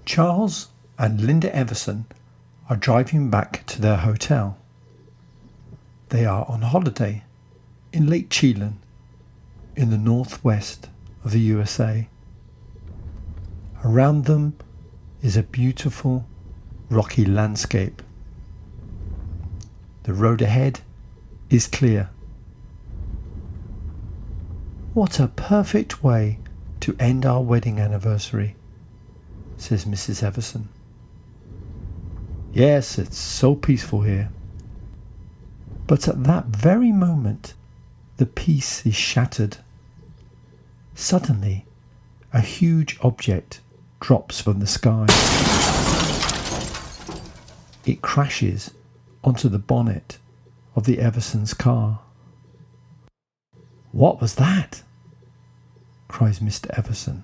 Charles and Linda Everson are driving back to their hotel. They are on holiday in Lake Chelan in the northwest of the USA. Around them is a beautiful rocky landscape. The road ahead is clear. "What a perfect way to end our wedding anniversary," says Mrs. Everson. "Yes, it's so peaceful here." But at that very moment, the peace is shattered. Suddenly, a huge object drops from the sky. It crashes onto the bonnet of the Eversons' car. "What was that?" cries Mr. Everson.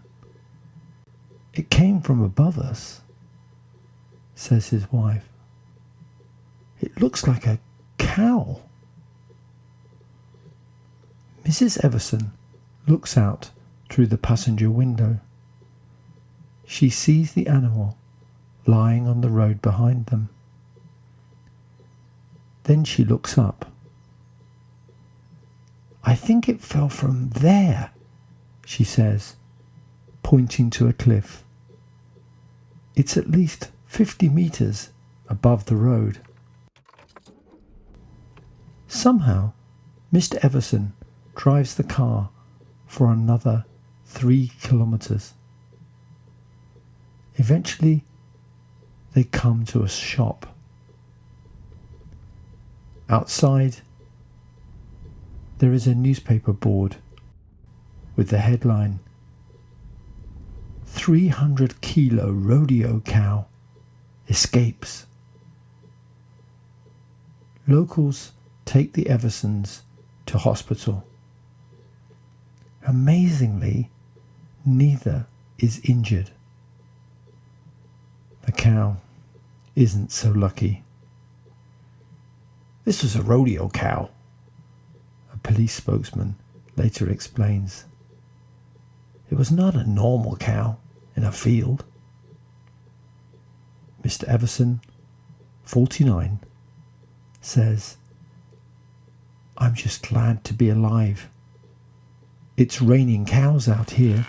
"It came from above us," says his wife. "It looks like a cow." Mrs. Everson looks out through the passenger window. She sees the animal lying on the road behind them. Then she looks up. "I think it fell from there," she says, pointing to a cliff. It's at least 50 meters above the road. Somehow, Mr. Everson drives the car for another 3 kilometers. Eventually, they come to a shop. Outside, there is a newspaper board with the headline, 300-kilo rodeo cow escapes. Locals take the Eversons to hospital. Amazingly, neither is injured. The cow isn't so lucky. "This was a rodeo cow," a police spokesman later explains. "It was not a normal cow in a field." Mr. Everson, 49, says, "I'm just glad to be alive. It's raining cows out here."